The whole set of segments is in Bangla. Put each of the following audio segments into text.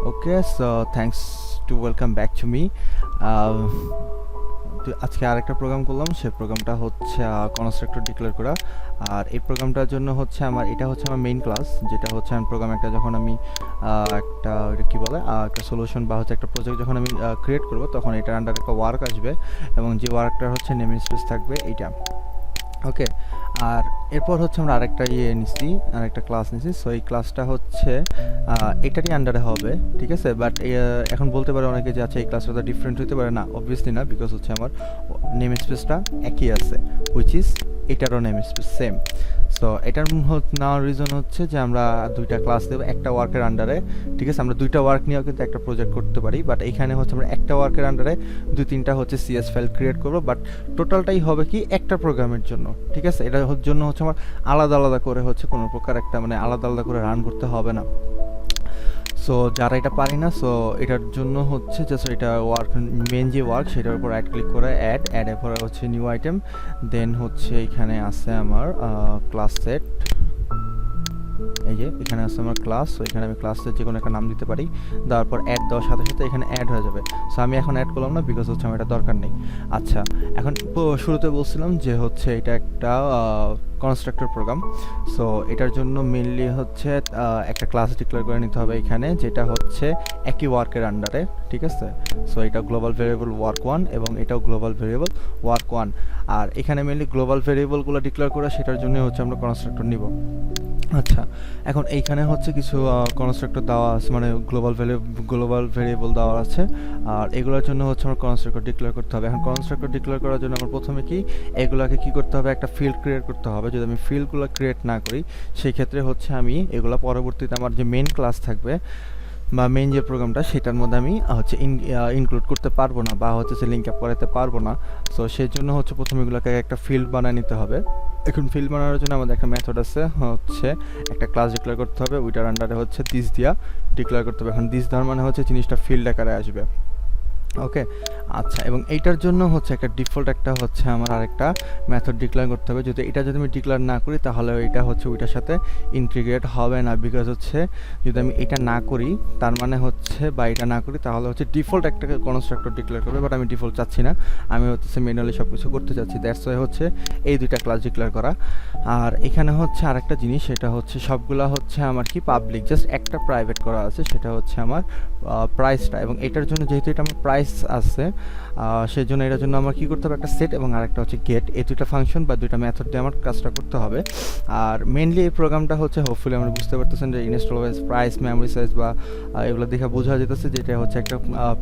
Okay, so thanks to welcome back to me. তো আজকে আরেকটা প্রোগ্রাম করলাম, সেই প্রোগ্রামটা হচ্ছে কনস্ট্রাক্টর ডিক্লেয়ার করা। আর এই প্রোগ্রামটার জন্য হচ্ছে এটা হচ্ছে আমার মেইন ক্লাস, যেটা হচ্ছে আমি প্রোগ্রাম একটা যখন আমি একটা এটা কী বলে একটা সলিউশন বা হচ্ছে একটা প্রজেক্ট যখন আমি ক্রিয়েট করব, তখন এটার আন্ডার একটা ওয়ার্ক আসবে এবং যে ওয়ার্কটার হচ্ছে নেম স্পেস থাকবে এইটা। ওকে, আর এরপর হচ্ছে আমরা আরেকটা আরেকটা ক্লাস নিছি। সো এই ক্লাসটা হচ্ছে এটারই আন্ডারে হবে, ঠিক আছে। বাট এখন বলতে পারে অনেকে যে আচ্ছা এই ক্লাসটা তো ডিফারেন্ট হতে পারে। না, অবভিয়াসলি না, বিকজ হচ্ছে আমার নেম স্পেসটা একই আছে, হুইচ ইজ এটারও নেম স্পেস সেম। সো এটার নেওয়ার রিজন হচ্ছে যে আমরা দুইটা ক্লাস দেবো একটা ওয়ার্কের আন্ডারে, ঠিক আছে। আমরা দুইটা ওয়ার্ক নিয়েও কিন্তু একটা প্রজেক্ট করতে পারি, বাট এখানে হচ্ছে আমরা একটা ওয়ার্কের আন্ডারে দুই তিনটা হচ্ছে সিএস ফাইল ক্রিয়েট করবো, বাট টোটালটাই হবে কি একটা প্রোগ্রামের জন্য, ঠিক আছে। এটার জন্য হচ্ছে আমার আলাদা আলাদা করে হচ্ছে কোনো প্রকার একটা আলাদা আলাদা করে রান করতে হবে না। সো যারা এটা পারি না, সো এটার জন্য হচ্ছে জাস্ট এটা ওয়ার্ক মেন যে ওয়ার্ক সেটার উপর রাইট ক্লিক করে অ্যাডের পরে হচ্ছে নিউ আইটেম, দেন হচ্ছে এখানে আছে আমার ক্লাস সেট। এই যে এখানে আছে আমার ক্লাস, সো এখানে আমি ক্লাসের যে কোনো একটা নাম দিতে পারি, দেওয়ার পর অ্যাড দেওয়ার সাথে সাথে এখানে অ্যাড হয়ে যাবে। সো আমি এখন অ্যাড করলাম না, বিকজ হচ্ছে আমার এটা দরকার নেই। আচ্ছা, এখন শুরুতে বলছিলাম যে হচ্ছে এটা একটা কনস্ট্রাক্টর প্রোগ্রাম। সো এটার জন্য মেনলি হচ্ছে একটা ক্লাস ডিক্লেয়ার করে নিতে হবে এখানে, যেটা হচ্ছে একই ওয়ার্কের আন্ডারে, ঠিক আছে। সো এটা গ্লোবাল ভেরিয়েবল ওয়ার্ক 1 এবং এটাও গ্লোবাল ভেরিয়েবল ওয়ার্ক 1। আর এখানে মেনলি গ্লোবাল ভেরিয়েবলগুলো ডিক্লেয়ার করে সেটার জন্য হচ্ছে আমরা কনস্ট্রাক্টর নিব। আচ্ছা, এখন এইখানে হচ্ছে কিছু কনস্ট্রাক্টর দেওয়া আছে, গ্লোবাল ভেরিয়েবল দেওয়া আছে। আর এগুলোর জন্য হচ্ছে আমার কনস্ট্রাক্টর ডিক্লেয়ার করতে হবে। এখন কনস্ট্রাক্টর ডিক্লেয়ার করার জন্য আমার প্রথমে এগুলাকে কি করতে হবে, একটা ফিল্ড ক্রিয়েট করতে হবে। যদি আমি ফিল্ডগুলো ক্রিয়েট না করি, সেই ক্ষেত্রে হচ্ছে আমি এগুলো পরবর্তীতে আমার যে মেইন ক্লাস থাকবে বা মেইন যে প্রোগ্রামটা সেটার মধ্যে আমি হচ্ছে ইনক্লুড করতে পারবো না বা হচ্ছে সে লিঙ্ক আপ করাতে পারবো না। সো সেই জন্য হচ্ছে প্রথমে এগুলোকে একটা ফিল্ড বানিয়ে নিতে হবে। এখন ফিল্ড বানানোর জন্য আমাদের একটা মেথড আছে, হচ্ছে একটা ক্লাস ডিক্লেয়ার করতে হবে, ওইটার আন্ডারে হচ্ছে দিস দিয়া ডিক্লেয়ার করতে হবে। এখন দিস দেওয়ার মানে হচ্ছে জিনিসটা ফিল্ড আকারে আসবে। ওকে, আচ্ছা, এবং এইটার জন্য হচ্ছে একটা ডিফল্ট একটা হচ্ছে আমার আরেকটা মেথড ডিক্লেয়ার করতে হবে। যদি আমি ডিক্লেয়ার না করি, তাহলে এটা হচ্ছে ওইটার সাথে ইন্টিগ্রেট হবে না, বিকজ হচ্ছে যদি আমি এটা না করি তার মানে হচ্ছে বা এটা না করি, তাহলে হচ্ছে ডিফল্ট একটা কনস্ট্রাক্টর ডিক্লেয়ার করবে। বাট আমি ডিফল্ট চাচ্ছি না, আমি হচ্ছে ম্যানুয়ালি সব কিছু করতে চাচ্ছি। দ্যাটস ওয়াই হচ্ছে এই দুইটা ক্লাস ডিক্লেয়ার করা। আর এখানে হচ্ছে আরেকটা জিনিস, সেটা হচ্ছে সবগুলা হচ্ছে আমার কি পাবলিক, জাস্ট একটা প্রাইভেট করা আছে, সেটা হচ্ছে আমার প্রাইসটা। এবং এটার জন্য যেহেতু এটা আমার প্রাইস আছে, সেই জন্য এটার জন্য আমার কী করতে হবে, একটা সেট এবং আরেকটা হচ্ছে গেট, এই দুইটা ফাংশন বা দুইটা মেথড দিয়ে আমার কাজটা করতে হবে। আর মেনলি এই প্রোগ্রামটা হচ্ছে হোপফুলি আমরা বুঝতে পারতেছেন যে install wise, price, memory size বা এগুলো দেখে বোঝা যেতেছে যে এটা হচ্ছে একটা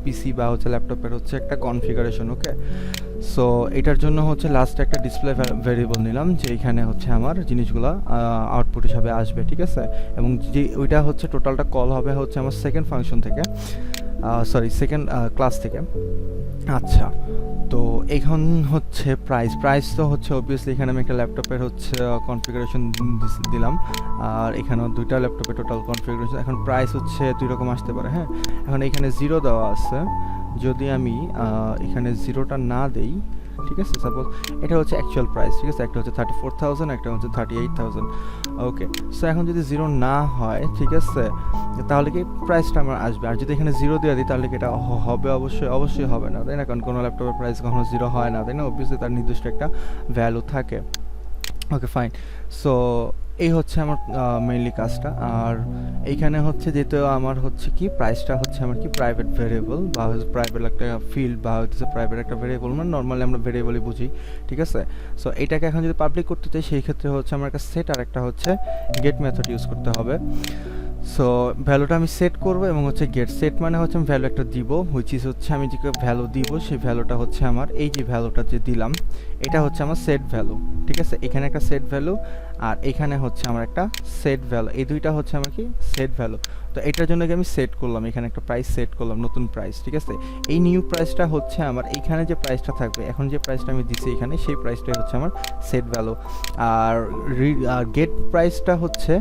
পিসি বা হচ্ছে ল্যাপটপের হচ্ছে একটা কনফিগারেশন। ওকে, সো এটার জন্য হচ্ছে লাস্টে একটা ডিসপ্লে ভেরিয়েবল নিলাম, যে এখানে হচ্ছে আমার জিনিসগুলো আউটপুট হিসাবে আসবে, ঠিক আছে। এবং যে ওইটা হচ্ছে টোটালটা কল হবে হচ্ছে আমার সেকেন্ড ফাংশন থেকে, সেকেন্ড ক্লাস থেকে। আচ্ছা, তো এখন হচ্ছে প্রাইস তো হচ্ছে অবভিয়াসলি এখানে আমি একটা ল্যাপটপের হচ্ছে কনফিগারেশন দিলাম, আর এখানেও দুইটা ল্যাপটপের টোটাল কনফিগারেশন। এখন প্রাইস হচ্ছে দুই রকম আসতে পারে, হ্যাঁ। এখন এখানে 0 দেওয়া আছে, যদি আমি এখানে 0টা না দেই, ঠিক আছে, সাপোজ এটা হচ্ছে অ্যাকচুয়াল প্রাইস, ঠিক আছে, একটা হচ্ছে 34,000, একটা হচ্ছে 38,000। ওকে, সো এখন যদি 0 না হয়, ঠিক আছে, তাহলে কি প্রাইসটা আমার আসবে। আর যদি এখানে 0 দিয়ে দিই, তাহলে কি এটা হবে? অবশ্যই হবে না, তাই না? কারণ কোনো ল্যাপটপের প্রাইস কখনো 0 হয় না, তাই না? অবভিয়াসলি তার নির্দিষ্ট একটা ভ্যালু থাকে। ওকে, ফাইন। সো এই হচ্ছে আমার মেইনলি কাজটা। আর এইখানে হচ্ছে যেহেতু আমার হচ্ছে কি প্রাইসটা হচ্ছে আমার কি প্রাইভেট ভেরিয়েবল বা হচ্ছে প্রাইভেট একটা ফিল্ড বা হচ্ছে প্রাইভেট একটা ভেরিয়েবল, নর্মালি আমরা ভেরিয়েবলই বুঝি, ঠিক আছে। সো এটাকে এখন যদি পাবলিক করতে চাই, সেই ক্ষেত্রে হচ্ছে আমার একটা সেট আর একটা হচ্ছে গেট মেথড ইউজ করতে হবে। সো ভ্যালুটা আমি সেট করব এবং হচ্ছে গেট সেট মানে হচ্ছে আমি ভ্যালু একটা দিব, হুইচ ইজ হচ্ছে আমি যে ভ্যালু দিব সেই ভ্যালুটা হচ্ছে আমার এই যে ভ্যালুটা যে দিলাম, এটা হচ্ছে আমার সেট ভ্যালু, ঠিক আছে। এখানে একটা সেট ভ্যালু আর এখানে হচ্ছে আমার একটা সেট ভ্যালু, এই দুইটা হচ্ছে আমার কি সেট ভ্যালু। তো এটার জন্য আমি সেট করলাম, এখানে একটা প্রাইস সেট করলাম, নতুন প্রাইস, ঠিক আছে। এই নিউ প্রাইসটা হচ্ছে আমার এইখানে যে প্রাইসটা থাকবে, এখন যে প্রাইসটা আমি দিছি এখানে, সেই প্রাইসটাই হচ্ছে আমার সেট ভ্যালু। আর গেট প্রাইসটা হচ্ছে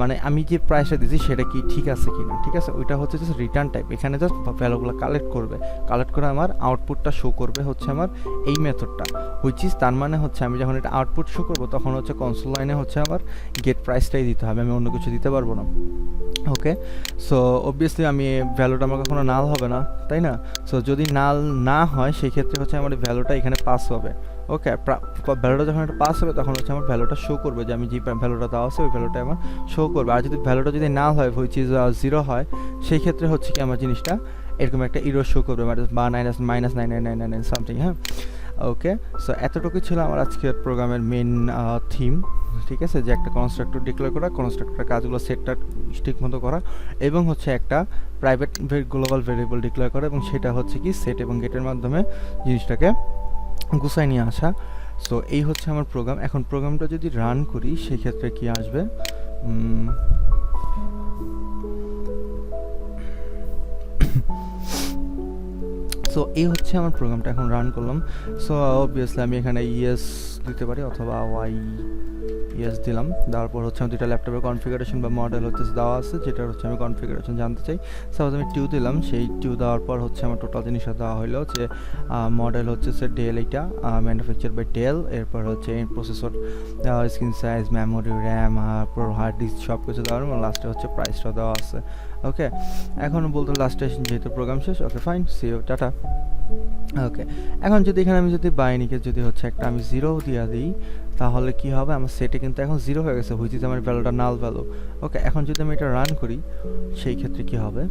মানে আমি যে প্রাইসটা দিছি সেটা কি ঠিক আছে কিনা, ঠিক আছে, ওইটা হচ্ছে জাস্ট রিটার্ন টাইপ। এখানে জাস্ট ভ্যালুগুলো কালেক্ট করে আমার আউটপুটটা শো করবে হচ্ছে আমার এই মেথডটা, হুইচ ইজ, তার মানে হচ্ছে আমি যখন এটা আউটপুট শো করবো তখন হচ্ছে কনসোল লাইনে হচ্ছে আমার গেট প্রাইসটাই দিতে হবে, আমি অন্য কিছু দিতে পারবো না। ওকে, সো অবভিয়াসলি আমি ভ্যালুটা আমার কখনো নাল হবে না, তাই না? সো যদি নাল না হয় সেই ক্ষেত্রে হচ্ছে আমার ভ্যালুটা এখানে পাস হবে। ওকে, ভ্যালুটা যখন একটা পাস হবে তখন হচ্ছে আমার ভ্যালুটা শো করবে, যে আমি যে ভ্যালুটা দেওয়া আছে ওই ভ্যালুটা আমার শো করবে। আর যদি ভ্যালুটা যদি নাল হয়, হুইচ ইজ 0 হয়, সেই ক্ষেত্রে হচ্ছে কি আমার জিনিসটা এরকম একটা ইরর শো করবে, বা -999999 সামথিং। হ্যাঁ, ওকে, সো এতটুকু ছিল আমার আজকের প্রোগ্রামের মেন থিম। ঠিক আছে, যে একটা কনস্ট্রাক্টর ডিক্লেয়ার করা, কনস্ট্রাক্টরের কাজগুলো সেটটা ঠিক মতো করা, এবং হচ্ছে একটা প্রাইভেট গ্লোবাল ভেরিয়েবল ডিক্লেয়ার করা, এবং সেটা হচ্ছে কি সেট এবং গেটের মাধ্যমে জিনিসটাকে গুছায় নিয়ে আসা। সো এই হচ্ছে আমার প্রোগ্রাম। এখন প্রোগ্রামটা যদি রান করি সেই ক্ষেত্রে কি আসবে, সো এই হচ্ছে আমার প্রোগ্রামটা এখন রান করলাম। সো অবভিয়াসলি আমি এখানে ইয়েস দিতে পারি অথবা ওয়াই ইয়েস দিলাম। তারপর হচ্ছে আমার দুইটা ল্যাপটপের কনফিগারেশন বা মডেল হচ্ছে দেওয়া আছে, যেটা হচ্ছে আমি কনফিগারেশন জানতে চাই। সাপোজ আমি টিউ দিলাম, সেই টিউ দেওয়ার পর হচ্ছে আমার টোটাল জিনিসটা দেওয়া হলো যে মডেল হচ্ছে ডেল, এইটা ম্যানুফ্যাকচার বাই ডেল। এরপর হচ্ছে processor, screen size, memory, RAM, hard disk সব কিছু দেওয়া, এবং লাস্টে হচ্ছে প্রাইসটা দেওয়া আছে। ওকে, এখন বলতে লাস্টে যেহেতু প্রোগ্রাম শেষ, ওকে ফাইন, সি ইউ, টাটা। ওকে, এখন যদি এখানে আমি যদি বাইনিকে যদি হচ্ছে একটা আমি 0 দিয়ে দিই, তাহলে কি হবে, আমার সেটে কিন্তু এখন 0 হয়ে গেছে, হুইচ ইজ আমার ভ্যালুটা নাল ভ্যালু। ওকে, এখন যদি আমি এটা রান করি সেই ক্ষেত্রে কি হবে,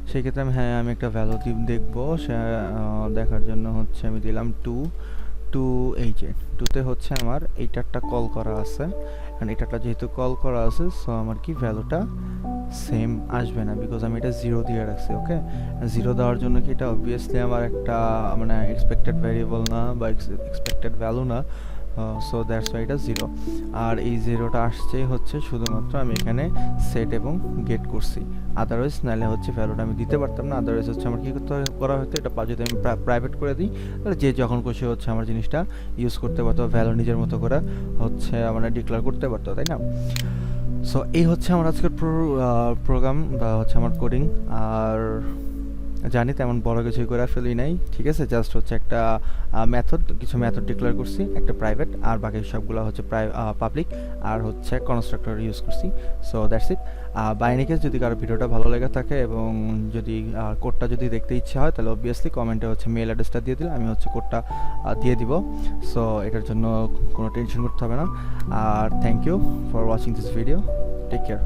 সেই ক্ষেত্রে আমি আমি একটা ভ্যালু দেখবো, সে দেখার জন্য হচ্ছে আমি দিলাম 2 এই যে 2তে হচ্ছে আমার এইটারটা কল করা আছে, কারণ এটারটা যেহেতু কল করা আছে, সো আমার কি ভ্যালুটা সেম আসবে না, বিকজ আমি এটা 0 দিয়ে রাখছি। ওকে, 0 দেওয়ার জন্য কি এটা অবভিয়াসলি আমার একটা মানে এক্সপেক্টেড ভ্যারিয়েবল না বা এক্সপেক্টেড ভ্যালু না, সো দ্যাটস ওয়াই এটা 0। আর এই 0টা আসছে হচ্ছে শুধুমাত্র আমি এখানে সেট এবং গেট করছি, আদারওয়াইজ নাহলে হচ্ছে ভ্যালুটা আমি দিতে পারতাম না। আদারওয়াইজ হচ্ছে আমার কী করতে করা হতো, এটা যদি আমি প্রাইভেট করে দিই, তাহলে যে যখন খুশি হচ্ছে আমার জিনিসটা ইউজ করতে পারতো, ভ্যালু নিজের মতো করে হচ্ছে মানে ডিক্লেয়ার করতে পারতো, তাই না? সো এই হচ্ছে আমার আজকের প্রোগ্রাম বা হচ্ছে আমার কোডিং। আর জানি তেমন বড় কিছুই করে ফেলি নাই, ঠিক আছে, জাস্ট হচ্ছে একটা কিছু মেথড ডিক্লেয়ার করছি, একটা প্রাইভেট, আর বাকি সবগুলো হচ্ছে পাবলিক, আর হচ্ছে কনস্ট্রাক্টর ইউজ করছি। So that's it. By any case যদি কারো ভিডিওটা ভালো লেগে থাকে এবং যদি কোডটা যদি দেখতে ইচ্ছা হয়, তাহলে অবভিয়াসলি কমেন্টে হচ্ছে মেল অ্যাড্রেসটা দিয়ে দিলে আমি হচ্ছে কোডটা দিয়ে দিব। সো এটার জন্য কোনো টেনশন করতে হবে না। আর thank you for watching this video, take care.